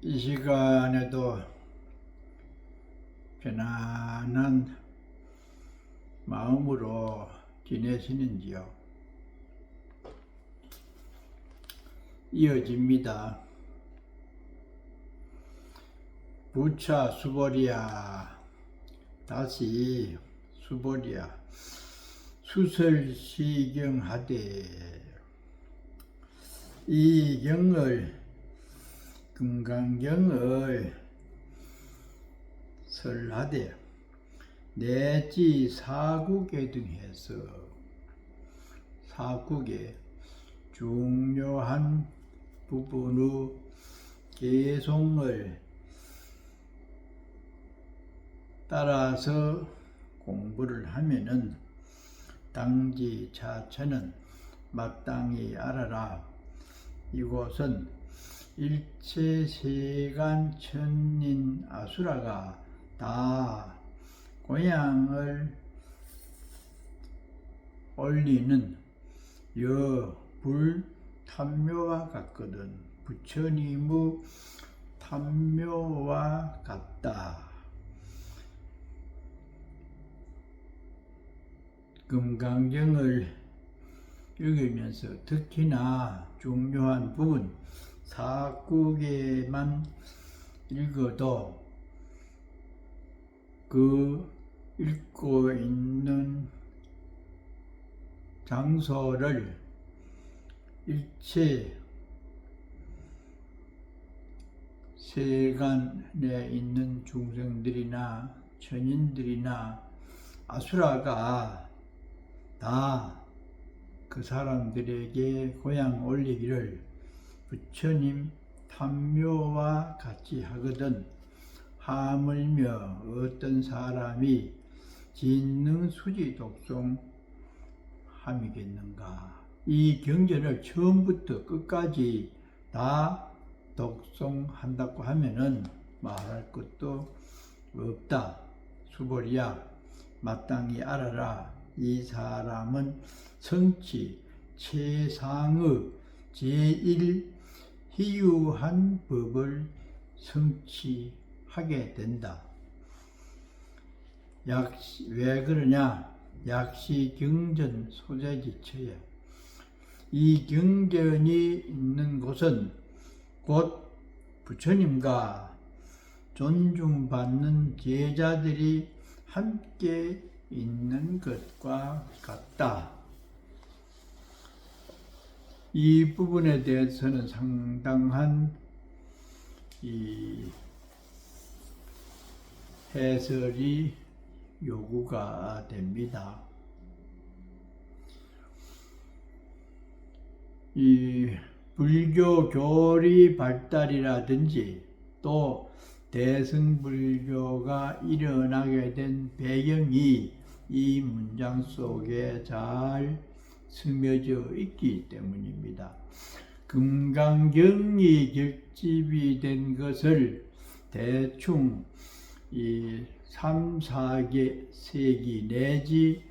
이 시간에도 편안한 마음으로 지내시는지요? 이어집니다. 부차 수보리야. 다시 수보리야. 수설시경하되 이 경을 금강경을 설하되 내지 사국에 등해서 사국의 중요한 부분의 개송을 따라서 공부를 하면은 당지 자체는 마땅히 알아라. 이곳은 일체 세간 천인 아수라가 다 고향을 올리는 불탐묘와 같거든. 부처님의 탐묘와 같다. 금강경을 읽으면서 특히나 중요한 부분 사국에만 읽어도 그 읽고 있는 장소를 일체 세간에 있는 중생들이나 천인들이나 아수라가 다 그 사람들에게 고향 올리기를 부처님 탐묘와 같이 하거든. 하물며 어떤 사람이 진능수지 독송함이겠는가. 이 경전을 처음부터 끝까지 다 독송한다고 하면은 말할 것도 없다. 수보리야, 마땅히 알아라. 이 사람은 성치 최상의 제1 희유한 법을 성취하게 된다. 왜 그러냐? 약시 경전 소재지처에 이 경전이 있는 곳은 곧 부처님과 존중받는 제자들이 함께 있는 것과 같다. 이 부분에 대해서는 상당한 해설이 요구가 됩니다. 이 불교 교리 발달이라든지 또 대승불교가 일어나게 된 배경이 이 문장 속에 잘 스며져 있기 때문입니다. 금강경이 결집이 된 것을 대충 이 3, 4세기 내지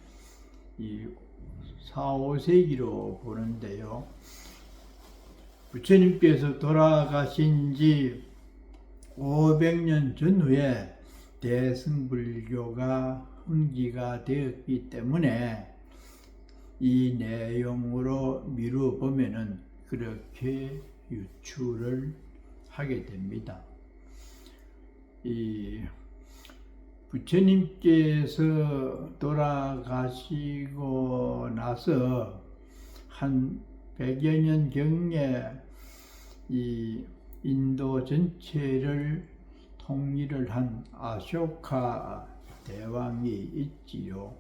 4, 5세기로 보는데요. 부처님께서 돌아가신 지 500년 전후에 대승불교가 흥기가 되었기 때문에 이 내용으로 미루어 보면은 그렇게 유추를 하게 됩니다. 이 부처님께서 돌아가시고 나서 한 100여 년 경에 이 인도 전체를 통일을 한 아쇼카 대왕이 있지요.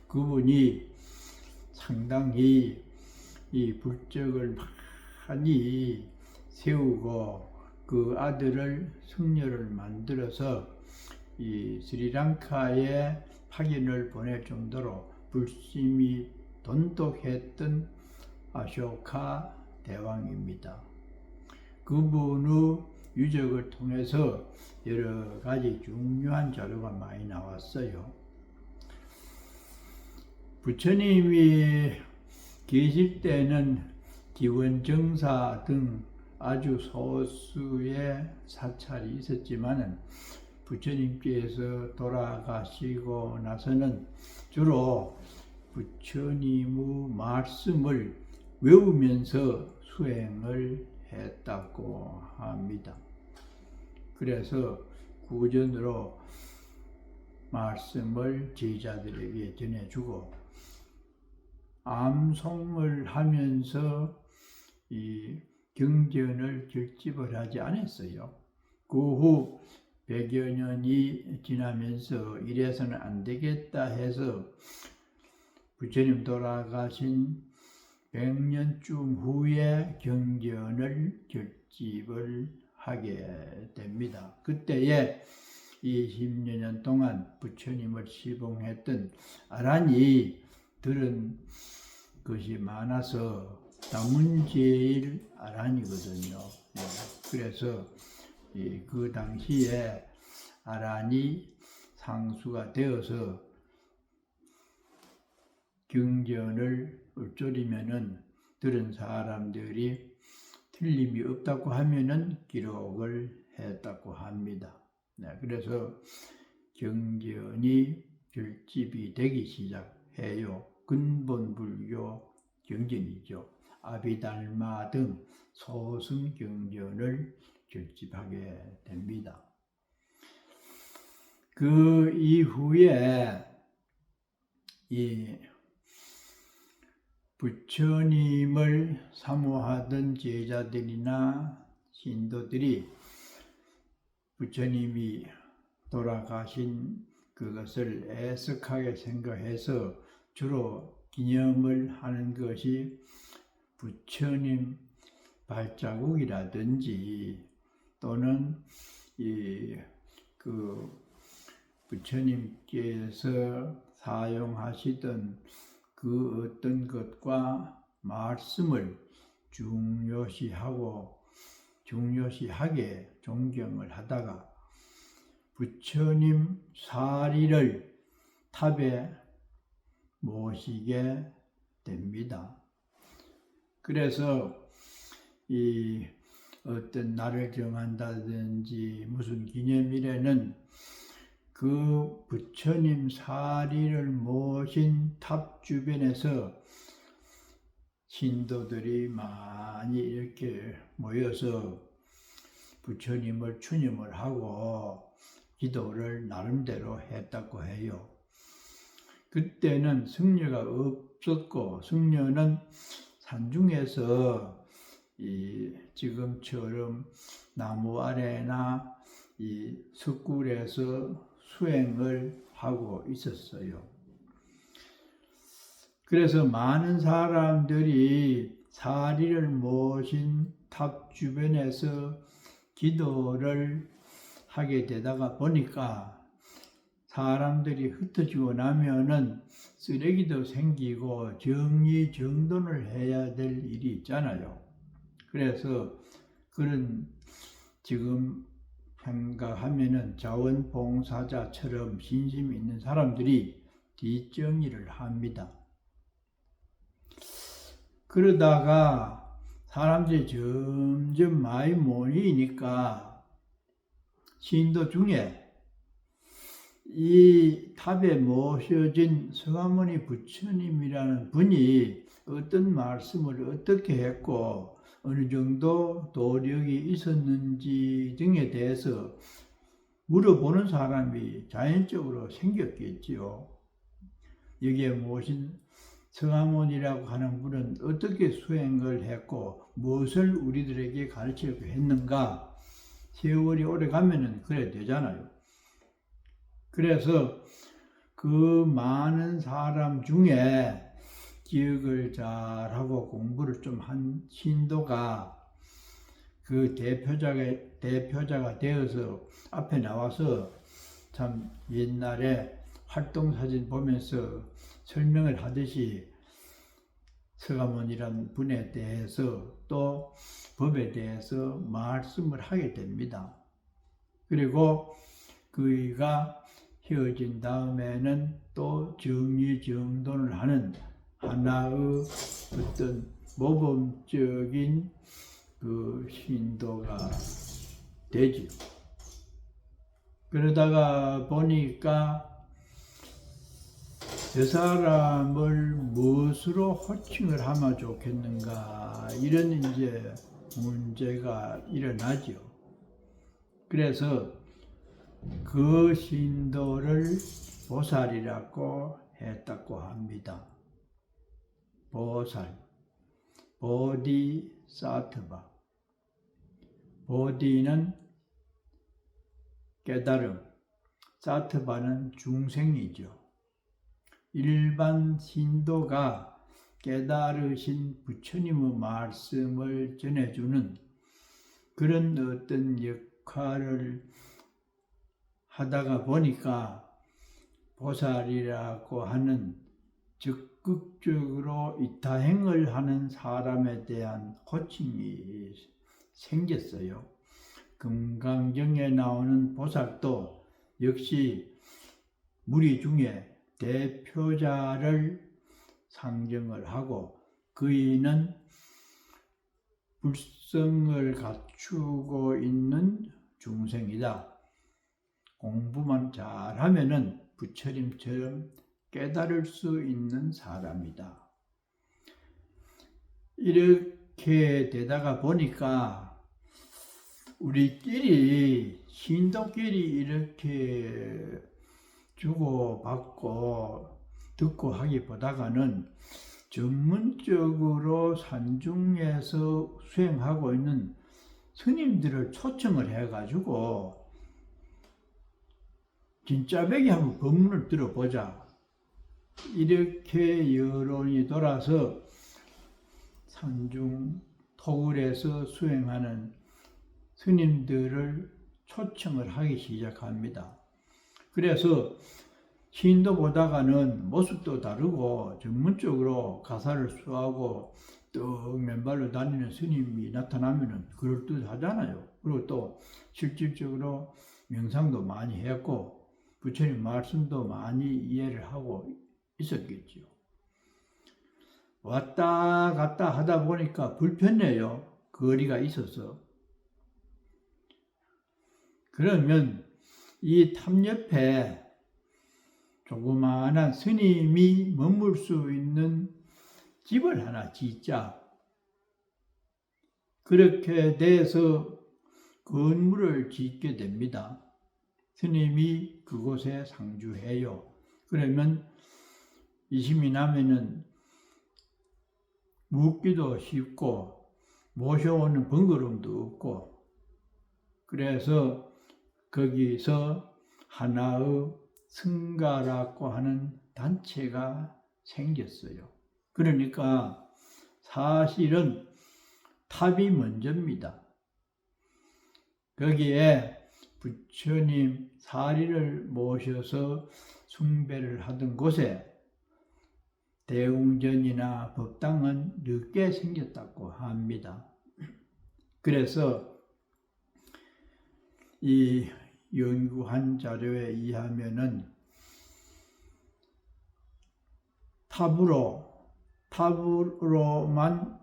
그분이 상당히 이 불적을 많이 세우고 그 아들을 승려를 만들어서 이 스리랑카에 파견을 보낼 정도로 불심이 돈독했던 아쇼카 대왕입니다. 그분의 유적을 통해서 여러 가지 중요한 자료가 많이 나왔어요. 부처님이 계실 때는 기원정사 등 아주 소수의 사찰이 있었지만은 부처님께서 돌아가시고 나서는 주로 부처님의 말씀을 외우면서 수행을 했다고 합니다. 그래서 구전으로 말씀을 제자들에게 전해주고 암송을 하면서 이 경전을 결집을 하지 않았어요. 그 후 100여 년이 지나면서 이래서는 안 되겠다 해서 부처님 돌아가신 100년쯤 후에 경전을 결집을 하게 됩니다. 그때에 20여 년 동안 부처님을 시봉했던 아란이 들은 것이 많아서 다문제일 아란이거든요. 그래서 그 당시에 아란이 상수가 되어서 경전을 읊조리면은 들은 사람들이 틀림이 없다고 하면은 기록을 했다고 합니다. 그래서 경전이 결집이 되기 시작해요. 근본 불교 경전이죠. 아비달마 등 소승 경전을 결집하게 됩니다. 그 이후에 이 부처님을 사모하던 제자들이나 신도들이 부처님이 돌아가신 그것을 애석하게 생각해서 주로 기념을 하는 것이 부처님 발자국이라든지 또는 그 부처님께서 사용하시던 그 어떤 것과 말씀을 중요시하게 존경을 하다가 부처님 사리를 탑에 모시게 됩니다. 그래서 이 어떤 날을 정한다든지 무슨 기념일에는 그 부처님 사리를 모신 탑 주변에서 신도들이 많이 이렇게 모여서 부처님을 추념을 하고 기도를 나름대로 했다고 해요. 그때는 승려가 없었고 승려는 산중에서 지금처럼 나무 아래나 석굴에서 수행을 하고 있었어요. 그래서 많은 사람들이 사리를 모신 탑 주변에서 기도를 하게 되다가 보니까 사람들이 흩어지고 나면은 쓰레기도 생기고 정리정돈을 해야 될 일이 있잖아요. 그래서 그런 지금 생각하면은 자원봉사자처럼 신심 있는 사람들이 뒷정리를 합니다. 그러다가 사람들이 점점 많이 모이니까 신도 중에 이 탑에 모셔진 서가모니 부처님이라는 분이 어떤 말씀을 어떻게 했고 어느 정도 도력이 있었는지 등에 대해서 물어보는 사람이 자연적으로 생겼겠지요. 여기에 모신 서가모니라고 하는 분은 어떻게 수행을 했고 무엇을 우리들에게 가르치려고 했는가. 세월이 오래 가면은 그래 되잖아요. 그래서 그 많은 사람 중에 기억을 잘하고 공부를 좀 한 신도가 그 대표자가 되어서 앞에 나와서 참 옛날에 활동사진 보면서 설명을 하듯이 서가모니라는 분에 대해서 또 법에 대해서 말씀을 하게 됩니다. 그리고 그이가 헤어진 다음에는 또 정리정돈을 하는 하나의 어떤 모범적인 그 신도가 되지요. 그러다가 보니까 저 사람을 무엇으로 호칭을 하면 좋겠는가, 이런 이제 문제가 일어나죠. 그래서 그 신도를 보살이라고 했다고 합니다. 보살, 보디사트바. 보디는 깨달음, 사트바는 중생이죠. 일반 신도가 깨달으신 부처님의 말씀을 전해주는 그런 어떤 역할을 하다가 보니까 보살이라고 하는 적극적으로 이타행을 하는 사람에 대한 호칭이 생겼어요. 금강경에 나오는 보살도 역시 무리 중에 대표자를 상정을 하고 그이는 불성을 갖추고 있는 중생이다. 공부만 잘하면은 부처님처럼 깨달을 수 있는 사람이다. 이렇게 되다가 보니까 우리끼리 신도끼리 이렇게 주고받고 듣고 하기보다는 전문적으로 산중에서 수행하고 있는 스님들을 초청을 해가지고 진짜배기 한번 법문을 들어보자, 이렇게 여론이 돌아서 산중 토굴에서 수행하는 스님들을 초청을 하기 시작합니다. 그래서 신도 보다가는 모습도 다르고 전문적으로 가사를 수하고 또 맨발로 다니는 스님이 나타나면은 그럴듯하잖아요. 그리고 또 실질적으로 명상도 많이 했고 부처님 말씀도 많이 이해를 하고 있었겠죠. 왔다 갔다 하다 보니까 불편해요. 거리가 있어서. 그러면 이 탑 옆에 조그마한 스님이 머물 수 있는 집을 하나 짓자. 그렇게 돼서 건물을 짓게 됩니다. 스님이 그곳에 상주해요. 그러면 이심이 나면은 묵기도 쉽고 모셔오는 번거로움도 없고, 그래서 거기서 하나의 승가라고 하는 단체가 생겼어요. 그러니까 사실은 탑이 먼저입니다. 거기에 부처님 사리를 모셔서 숭배를 하던 곳에 대웅전이나 법당은 늦게 생겼다고 합니다. 그래서 이 연구한 자료에 의하면은 탑으로만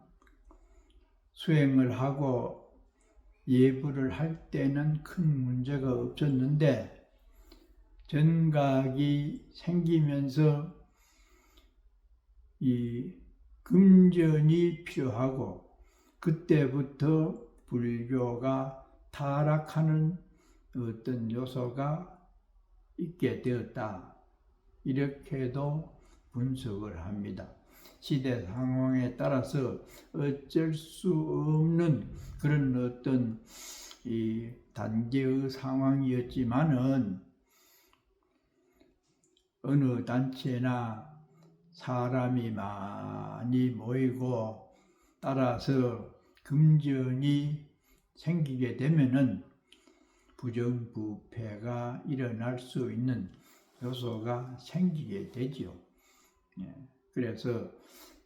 수행을 하고 예불을 할 때는 큰 문제가 없었는데 전각이 생기면서 이 금전이 필요하고 그때부터 불교가 타락하는 어떤 요소가 있게 되었다. 이렇게도 분석을 합니다. 시대 상황에 따라서 어쩔 수 없는 그런 어떤 이 단계의 상황이었지만은 어느 단체나 사람이 많이 모이고 따라서 금전이 생기게 되면은 부정부패가 일어날 수 있는 요소가 생기게 되죠. 그래서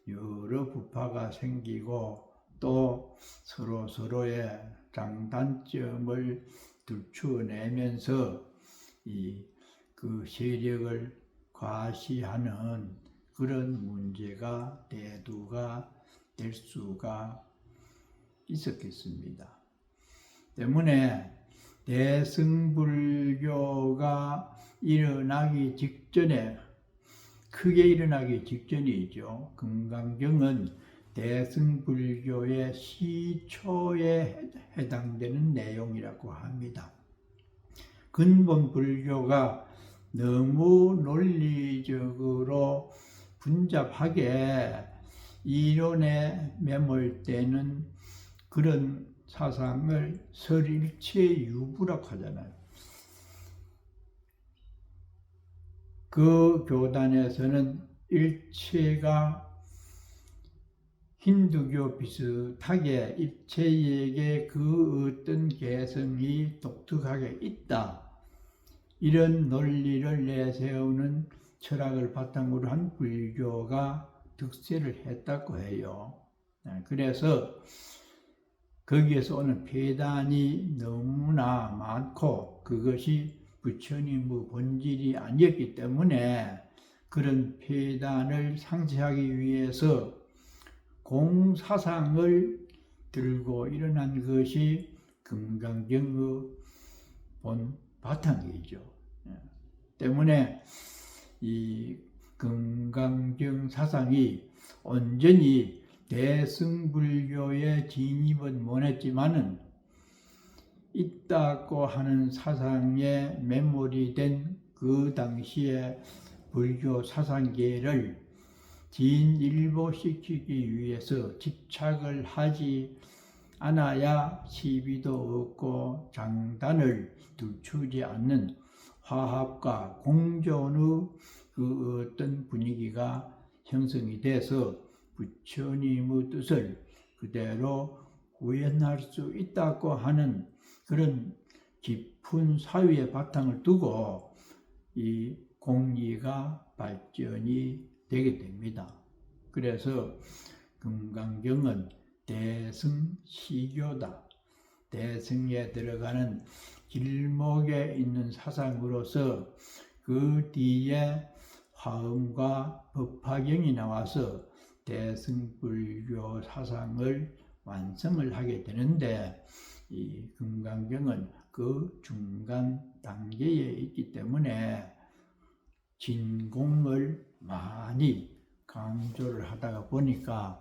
여러 부파가 생기고 또 서로의 장단점을 들추어내면서 그 세력을 과시하는 그런 문제가 대두가 될 수가 있었겠습니다. 때문에 대승불교가 일어나기 직전에, 크게 일어나기 직전이죠. 금강경은 대승불교의 시초에 해당되는 내용이라고 합니다. 근본 불교가 너무 논리적으로 분잡하게 이론에 매몰되는 그런 사상을 설일체유부라고 하잖아요. 그 교단에서는 일체가 힌두교 비슷하게 일체에게 그 어떤 개성이 독특하게 있다, 이런 논리를 내세우는 철학을 바탕으로 한 불교가 득세를 했다고 해요. 그래서 거기에서 오는 폐단이 너무나 많고 그것이 부처님의 본질이 아니었기 때문에 그런 폐단을 상쇄하기 위해서 공사상을 들고 일어난 것이 금강경의 본 바탕이죠. 때문에 이 금강경 사상이 온전히 대승불교의 진입은 못했지만은 있다고 하는 사상에 매몰이 된 그 당시의 불교 사상계를 진일보시키기 위해서 집착을 하지 않아야 시비도 없고 장단을 들추지 않는 화합과 공존의 그 어떤 분위기가 형성이 돼서 부처님의 뜻을 그대로 구현할 수 있다고 하는 그런 깊은 사유의 바탕을 두고 이 공리가 발전이 되게 됩니다. 그래서 금강경은 대승시교다. 대승에 들어가는 길목에 있는 사상으로서 그 뒤에 화엄과 법화경이 나와서 대승불교 사상을 완성을 하게 되는데, 이 금강경은 그 중간 단계에 있기 때문에 진공을 많이 강조를 하다가 보니까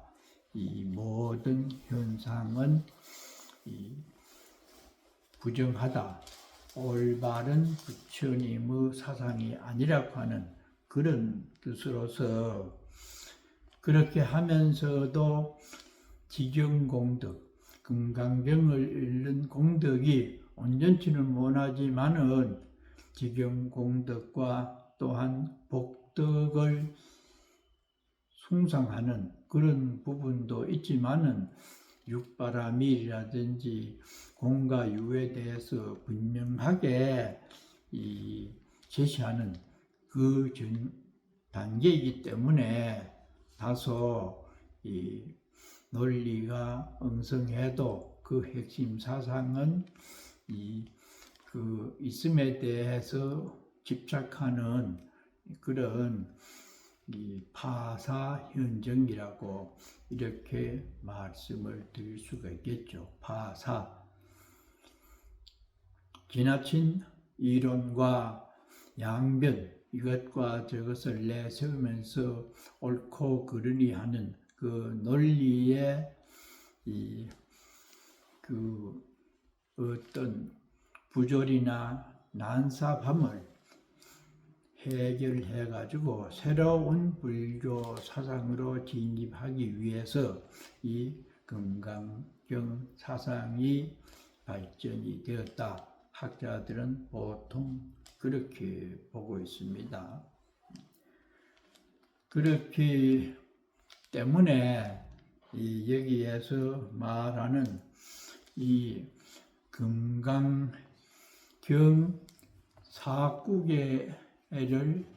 이 모든 현상은 부정하다, 올바른 부처님의 사상이 아니라고 하는 그런 뜻으로서 그렇게 하면서도 지경공덕, 금강경을 읽는 공덕이 온전치는 못하지만은 지경공덕과 또한 복덕을 숭상하는 그런 부분도 있지만은 육바라밀이라든지 공과 유에 대해서 분명하게 제시하는 그 전 단계이기 때문에 다소 논리가 엉성해도 그 핵심 사상은 그 있음에 대해서 집착하는 그런 파사현정이라고 이렇게 말씀을 드릴 수가 있겠죠. 파사, 지나친 이론과 양변, 이것과 저것을 내세우면서 옳고 그르니 하는 그 논리의 그 어떤 부조리나 난삽함을 해결해 가지고 새로운 불교 사상으로 진입하기 위해서 이 금강경 사상이 발전이 되었다. 학자들은 보통 그렇게 보고 있습니다. 그렇기 때문에 여기에서 말하는 이 금강경 사구계를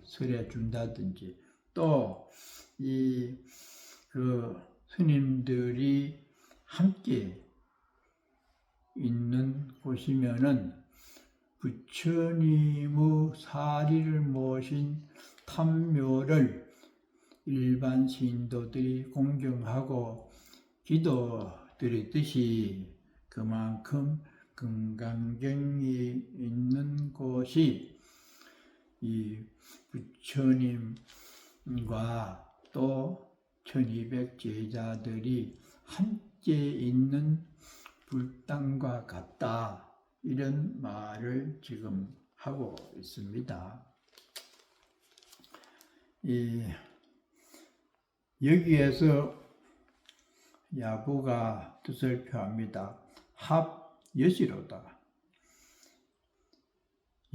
설해 준다든지 또 그 스님들이 함께 있는 곳이면은 부처님의 사리를 모신 탐묘를 일반 신도들이 공경하고 기도 드리듯이 그만큼 금강경이 있는 곳이 이 부처님과 또 1200 제자들이 함께 있는 불당과 같다, 이런 말을 지금 하고 있습니다. 여기에서 야부가 뜻을 표합니다. 합여시로다.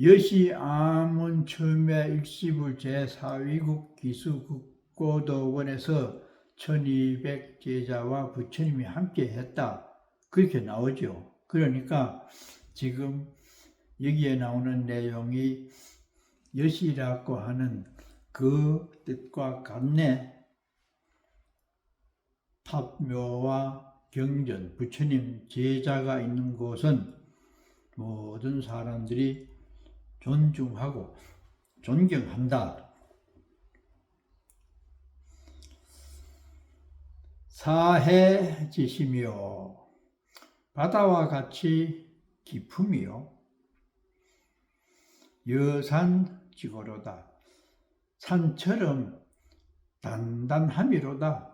여시 아문 처음에 일시불 제4위국 기수국고도원에서 1200 제자와 부처님이 함께 했다, 그렇게 나오죠. 그러니까 지금 여기에 나오는 내용이 여시라고 하는 그 뜻과 같네. 탑묘와 경전, 부처님 제자가 있는 곳은 모든 사람들이 존중하고 존경한다. 사해지시며 바다와 같이 깊음이요 여산지고로다. 산처럼 단단함이로다.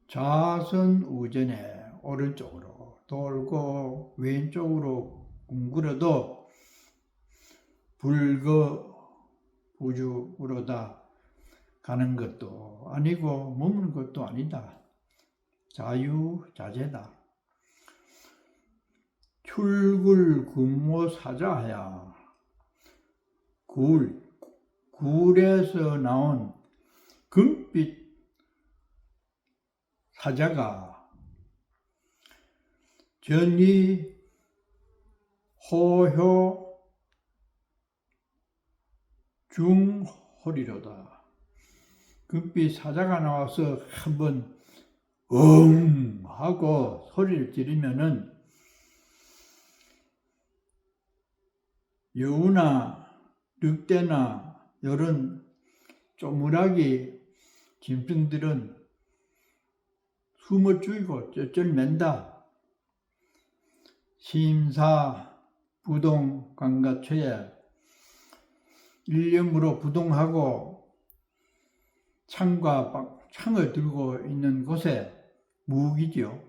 좌선우전에 오른쪽으로 돌고 왼쪽으로 둥글어도 불거부주로다 가는 것도 아니고 머무는 것도 아니다. 자유자재다. 출굴군모사자하야. 굴에서 나온 금빛 사자가 전이 호효 중호리로다. 금빛 사자가 나와서 한번 하고 소리를 지르면은 여우나 늑대나 이런 쪼무라기 짐승들은 숨을 죽이고 쩔쩔맨다. 심사 부동 관가처에 일념으로 부동하고 창을 들고 있는 곳에 무기죠.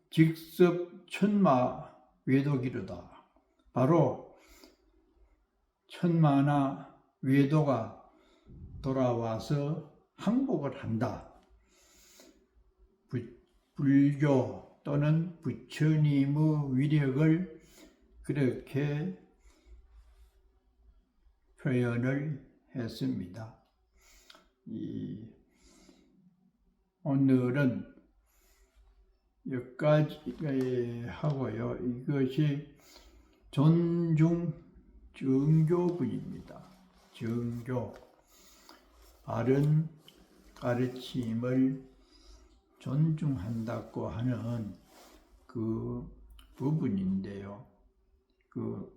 직섭 천마 외도기로다. 바로 천마나 외도가 돌아와서 항복을 한다. 불교 또는 부처님의 위력을 그렇게 표현을 했습니다. 오늘은 여기까지 하고요. 이것이 존중 정교분입니다. 정교, 바른 가르침을 존중한다고 하는 그 부분인데요. 그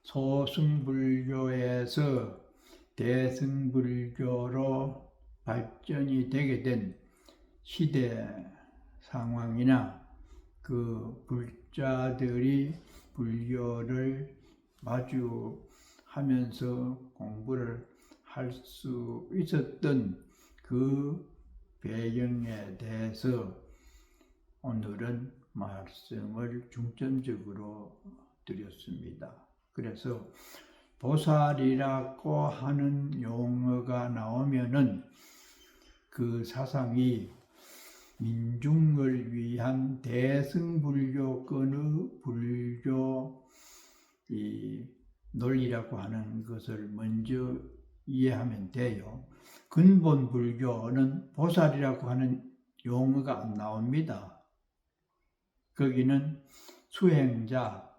소승불교에서 대승불교로 발전이 되게 된 시대 상황이나 그 불자들이 불교를 마주하면서 공부를 할 수 있었던 그 배경에 대해서 오늘은 말씀을 중점적으로 드렸습니다. 그래서 보살이라고 하는 용어가 나오면은 그 사상이 민중을 위한 대승불교권의 불교 논리라고 하는 것을 먼저 이해하면 돼요. 근본 불교는 보살이라고 하는 용어가 안 나옵니다. 거기는 수행자,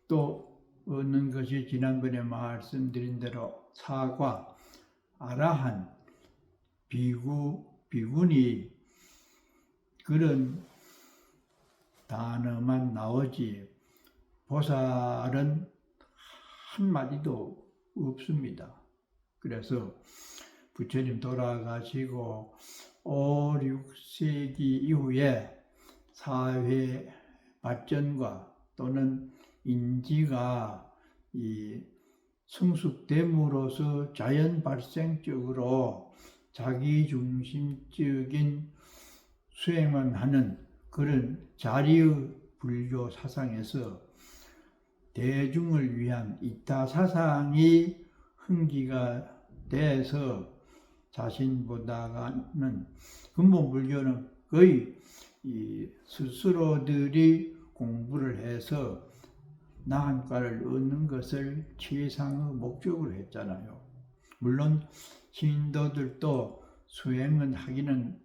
또 얻는 것이 지난번에 말씀드린 대로 사과, 아라한, 비군이 그런 단어만 나오지 보살은 한마디도 없습니다. 그래서 부처님 돌아가시고 5, 6세기 이후에 사회 발전과 또는 인지가 성숙됨으로써 자연 발생적으로 자기중심적인 수행을 하는 그런 자리의 불교 사상에서 대중을 위한 이타 사상이 흥기가 돼서 자신보다는 근본 불교는 거의 스스로들이 공부를 해서 나한가를 얻는 것을 최상의 목적으로 했잖아요. 물론 신도들도 수행은 하기는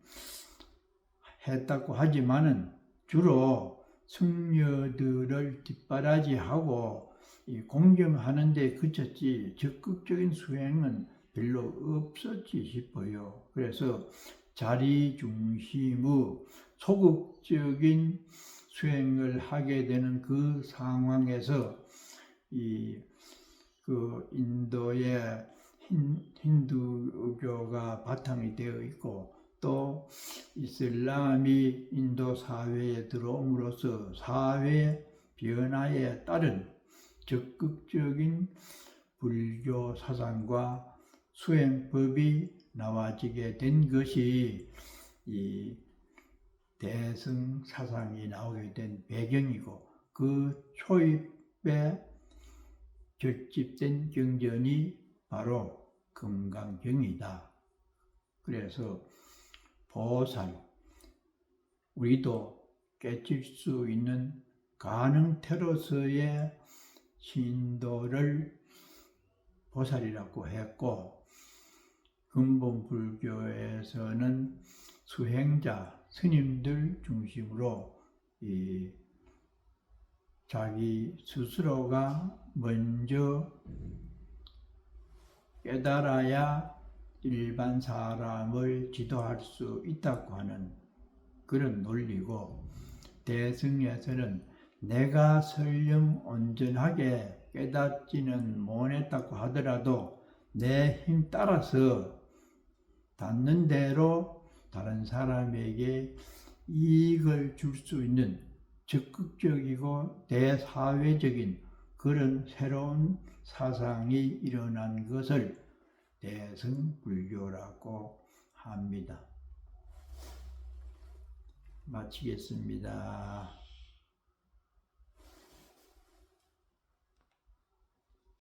했다고 하지만은 주로 승려들을 뒷바라지하고 공경하는 데 그쳤지 적극적인 수행은 별로 없었지 싶어요. 그래서 자리 중심의 소극적인 수행을 하게 되는 그 상황에서 그 인도의 힌두교가 바탕이 되어 있고 또 이슬람이 인도 사회에 들어옴으로써 사회 변화에 따른 적극적인 불교 사상과 수행법이 나와지게 된 것이 이 대승 사상이 나오게 된 배경이고 그 초입에 결집된 경전이 바로 금강경이다. 그래서 보살, 우리도 깨칠 수 있는 가능태로서의 신도를 보살이라고 했고 근본 불교에서는 수행자, 스님들 중심으로 자기 스스로가 먼저 깨달아야 일반 사람을 지도할 수 있다고 하는 그런 논리고 대승에서는 내가 설령 온전하게 깨닫지는 못했다고 하더라도 내 힘 따라서 닿는 대로 다른 사람에게 이익을 줄 수 있는 적극적이고 대사회적인 그런 새로운 사상이 일어난 것을 대승불교라고 합니다. 마치겠습니다.